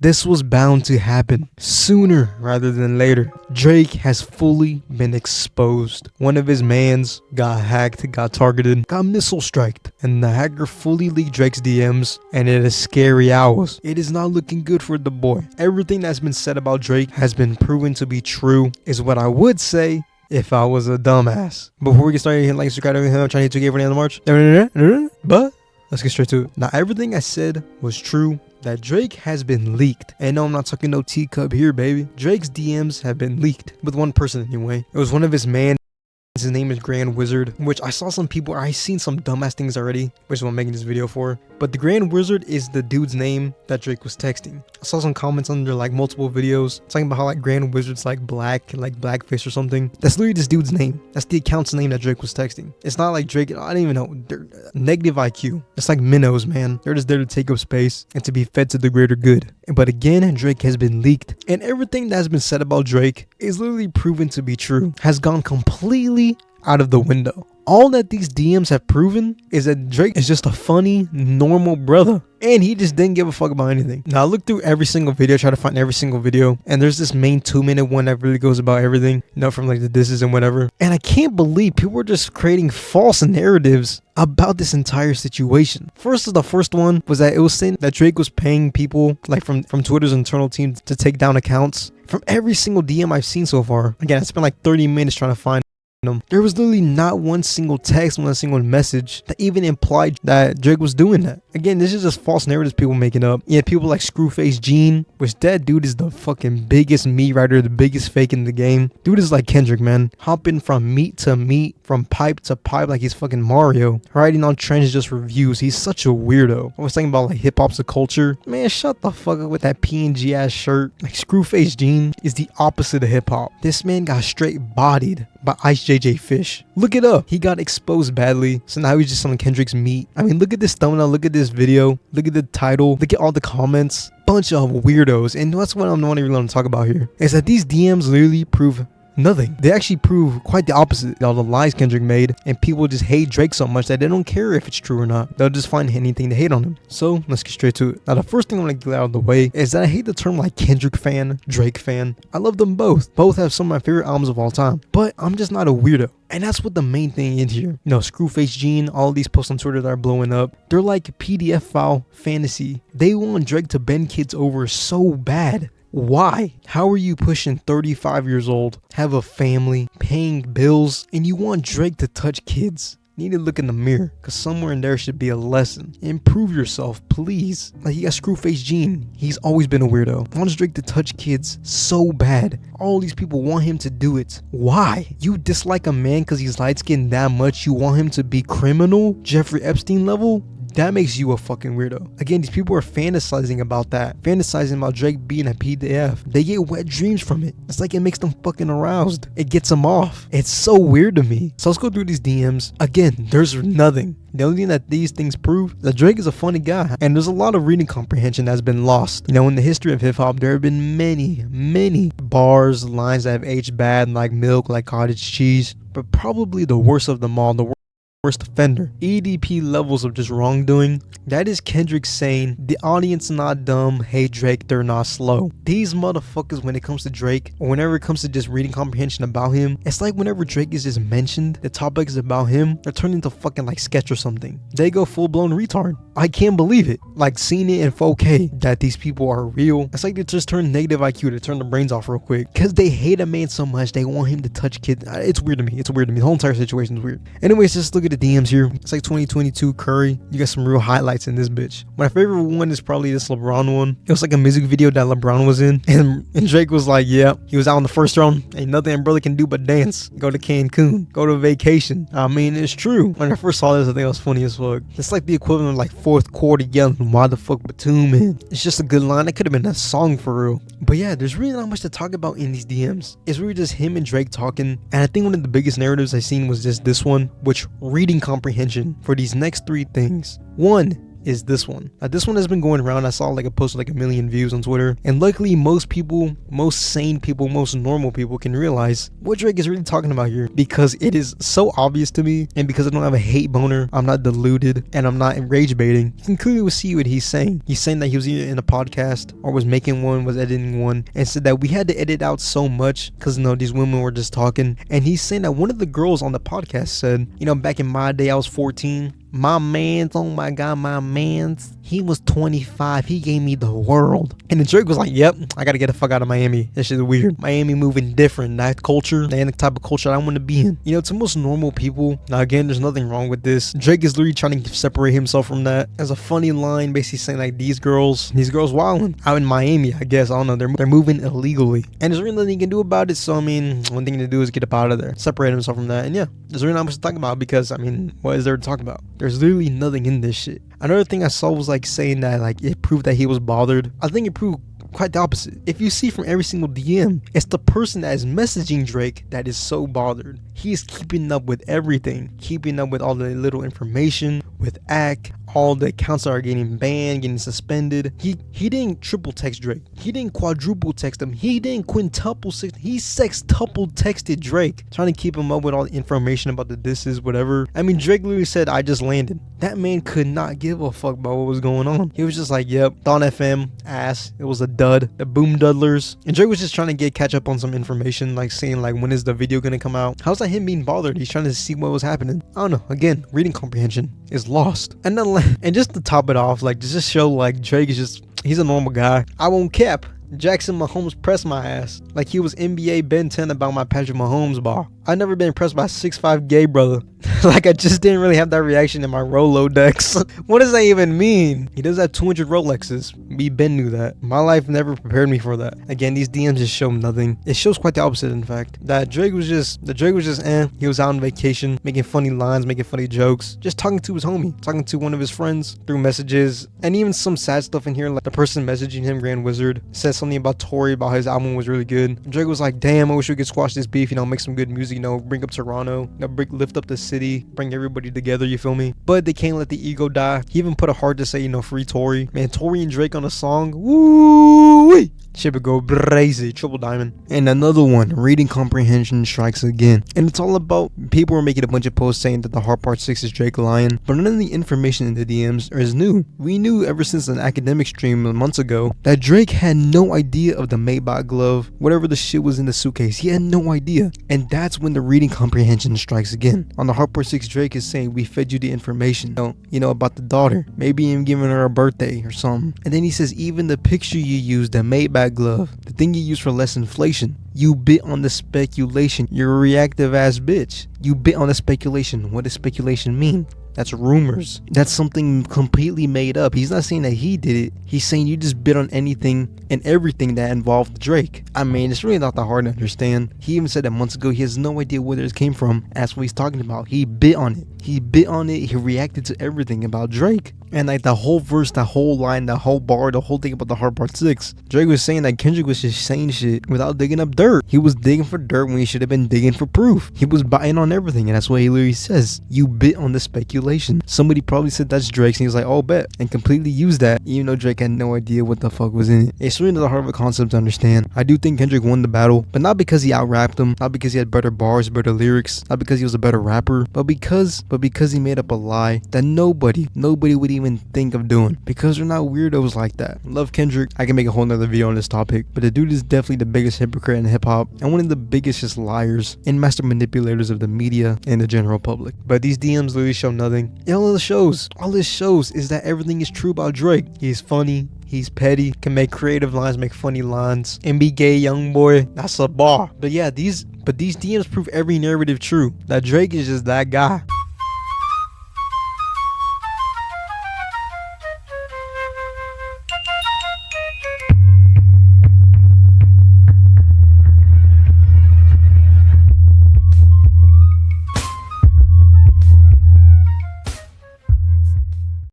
This was bound to happen sooner rather than later. Drake has fully been exposed. One of his mans got hacked, got targeted, got missile striked, and the hacker fully leaked Drake's DMs, and it is scary hours. It is not looking good for the boy. Everything that's been said about Drake has been proven to be true, is what I would say if I was a dumbass. Before we get started, hit like, subscribe, everything. I'm trying to hit 2K for the end of March. But let's get straight to it. Now, everything I said was true. That Drake has been leaked. And no, I'm not talking no teacup here, baby. Drake's DMs have been leaked. With one person anyway. It was one of his man. His name is Grand Wizard, which I saw some people, I seen some dumbass things already, which is what I'm making this video for. But the Grand Wizard is the dude's name that Drake was texting. I saw some comments under like multiple videos talking about how like Grand Wizard's like black, like blackface or something. That's literally this dude's name. That's the account's name that Drake was texting. It's not like Drake, I don't even know. They're negative IQ. It's like minnows, man. They're just there to take up space and to be fed to the greater good. But again, Drake has been leaked, and everything that's been said about Drake is literally proven to be true. Has gone completely out of the window. All that these DMs have proven is that Drake is just a funny, normal brother. And he just didn't give a fuck about anything. Now, I looked through every single video, try to find every single video. And there's this main 2-minute one that really goes about everything. You know, from like the disses and whatever. And I can't believe people were just creating false narratives about this entire situation. The first one was that it was saying that Drake was paying people like from Twitter's internal team to take down accounts. From every single DM I've seen so far. Again, I spent like 30 minutes trying to find them. There was literally not one single text, one single message that even implied that Drake was doing that. Again, this is just false narratives people making up. Yeah, people like Screwface Gene, which that dude is the fucking biggest meat writer, the biggest fake in the game. Dude is like Kendrick, man. Hopping from meat to meat, from pipe to pipe like he's fucking Mario. Writing on trends, just reviews. He's such a weirdo. I was talking about like hip hop's a culture. Man, shut the fuck up with that PNG ass shirt. Like Screwface Gene is the opposite of hip hop. This man got straight bodied by Ice JJ Fish. Look it up. He got exposed badly, so now he's just on Kendrick's meat. I mean, look at this thumbnail, look at this video, look at the title, look at all the comments. Bunch of weirdos. And that's what I'm not even going to talk about here, is that these DMs literally prove nothing. They actually prove quite the opposite. All the lies Kendrick made, and people just hate Drake so much that they don't care if it's true or not. They'll just find anything to hate on him. So let's get straight to it. Now, the first thing I want to get out of the way is that I hate the term like Kendrick fan, Drake fan. I love them both. Both have some of my favorite albums of all time, but I'm just not a weirdo. And that's what the main thing is here. You know, Screwface Gene, all these posts on Twitter that are blowing up, they're like PDF file fantasy. They want Drake to bend kids over so bad. Why? How are you pushing 35 years old, have a family, paying bills, and you want Drake to touch kids? You need to look in the mirror, because somewhere in there should be a lesson. Improve yourself, please. Like, you got Screwface Gene. He's always been a weirdo. Wants Drake to touch kids so bad. All these people want him to do it. Why? You dislike a man because he's light-skinned that much? You want him to be criminal? Jeffrey Epstein level? That makes you a fucking weirdo. Again, these people are fantasizing about that. Fantasizing about Drake being a PDF. They get wet dreams from it. It's like it makes them fucking aroused. It gets them off. It's so weird to me. So let's go through these DMs. Again, there's nothing. The only thing that these things prove is that Drake is a funny guy. And there's a lot of reading comprehension that's been lost. You know, in the history of hip hop, there have been many bars, lines that have aged bad, like milk, like cottage cheese. But probably the worst of them all, the worst offender, EDP levels of just wrongdoing, that is Kendrick saying the audience not dumb, hey Drake, they're not slow. These motherfuckers, when it comes to Drake, or whenever it comes to just reading comprehension about him, it's like whenever Drake is just mentioned, the topic is about him, they're turning into fucking like sketch or something. They go full-blown retard. I can't believe it. Like, seeing it in 4K that these people are real, it's like they just turn negative IQ, to turn their brains off real quick, because they hate a man so much they want him to touch kids. It's weird to me. The whole entire situation is weird. Anyways, just look at the DMs here. It's like 2022 Curry. You got some real highlights in this bitch. My favorite one is probably this LeBron one. It was like a music video that LeBron was in, and Drake was like, yeah, he was out in the first round. Ain't nothing a brother can do but dance. Go to Cancun. Go to vacation. I mean, it's true. When I first saw this, I think it was funny as fuck. It's like the equivalent of like fourth quarter yelling, why the fuck Batum, man? It's just a good line. It could have been a song for real. But yeah, there's really not much to talk about in these DMs. It's really just him and Drake talking. And I think one of the biggest narratives I seen was just this one, which reading comprehension for these next three things. One, is this one. This one has been going around. I saw like a post with like 1 million views on Twitter. And luckily most people, most sane people, most normal people can realize what Drake is really talking about here, because it is so obvious to me, and because I don't have a hate boner, I'm not deluded, and I'm not rage baiting. You can clearly see what he's saying. He's saying that he was either in a podcast or was making one, was editing one, and said that we had to edit out so much because, you know, these women were just talking. And he's saying that one of the girls on the podcast said, you know, back in my day I was 14. My man's, oh my God, my man's, he was 25. He gave me the world. And then Drake was like, yep, I gotta get the fuck out of Miami. That shit's weird. Miami moving different. That culture, the type of culture I want to be in. You know, to most normal people, now again, there's nothing wrong with this. Drake is literally trying to separate himself from that. As a funny line, basically saying like, these girls wilding out in Miami, I guess. I don't know. They're moving illegally. And there's really nothing he can do about it. So, I mean, one thing to do is get up out of there. Separate himself from that. And yeah, there's really not much to talk about because, I mean, what is there to talk about? There's literally nothing in this shit. Another thing I saw was like saying that like it proved that he was bothered. I think it proved quite the opposite. If you see from every single DM, it's the person that is messaging Drake that is so bothered. He is keeping up with everything, keeping up with all the little information, with ACK, all the accounts that are getting banned, getting suspended. He didn't triple text Drake. He didn't quadruple text him. He didn't quintuple text. He sextuple texted Drake, trying to keep him up with all the information about the disses, whatever. I mean, Drake literally said, I just landed. That man could not give a fuck about what was going on. He was just like, yep, Dawn FM, ass. It was a dud. The Boom Dudlers. And Drake was just trying to catch up on some information, like saying like, when is the video gonna come out? How's that him being bothered? He's trying to see what was happening. I don't know. Again, reading comprehension is lost. And just to top it off, like, just show like Drake is just, he's a normal guy. I won't cap. Jackson Mahomes pressed my ass like he was NBA Ben 10 about my Patrick Mahomes ball. I've never been impressed by a 6'5" gay brother. Like, I just didn't really have that reaction in my Rolodex. What does that even mean? He does have 200 Rolexes. Me, Ben knew that. My life never prepared me for that. Again, these DMs just show nothing. It shows quite the opposite, in fact. That Drake was just he was out on vacation, making funny lines, making funny jokes, just talking to his homie, talking to one of his friends through messages, and even some sad stuff in here, like the person messaging him, Grand Wizard, said something about Tory, about his album was really good. And Drake was like, damn, I wish we could squash this beef, you know, make some good music, you know, bring up Toronto, you know, lift up the city, bring everybody together, you feel me? But they can't let the ego die. He even put it hard to say, you know, free Tory. Man, Tory and Drake on a song, woo-wee! Shit would go crazy. Triple diamond. And another one, reading comprehension strikes again. And it's all about, people were making a bunch of posts saying that the Hard Part 6 is Drake lying, but none of the information in the DMs is new. We knew ever since an academic stream months ago that Drake had no idea of the Maybach glove, whatever the shit was in the suitcase. He had no idea. And that's when the reading comprehension strikes again. On the Hard Part 6, Drake is saying, we fed you the information, you know, about the daughter, maybe him giving her a birthday or something. And then he says, even the picture you used, the Maybach glove, the thing you use for less inflation, you bit on the speculation. You're a reactive ass bitch. You bit on the speculation. What does speculation mean? That's rumors. That's something completely made up. He's not saying that he did it. He's saying you just bit on anything and everything that involved Drake. I mean, it's really not that hard to understand. He even said that months ago he has no idea where this came from. That's what he's talking about. He bit on it. He bit on it. He reacted to everything about Drake. And like the whole verse, the whole line, the whole bar, the whole thing about the Hard Part 6, Drake was saying that Kendrick was just saying shit without digging up dirt. He was digging for dirt when he should have been digging for proof. He was biting on everything, and that's what he literally says. You bit on the speculation. Somebody probably said that's Drake's, and he was like, oh, bet, and completely used that, even though Drake had no idea what the fuck was in it. It's really not hard of a concept to understand. I do think Kendrick won the battle, but not because he out-rapped him, not because he had better bars, better lyrics, not because he was a better rapper, but because he made up a lie that nobody would even think of doing, because they're not weirdos like that. Love Kendrick. I can make a whole nother video on this topic, but the dude is definitely the biggest hypocrite in hip-hop and one of the biggest just liars and master manipulators of the media and the general public. But these DMs literally show nothing. And all this shows is that everything is true about Drake. He's funny, he's petty, can make creative lines, make funny lines, and be gay, young boy. That's a bar. But yeah, these DMs prove every narrative true, that Drake is just that guy.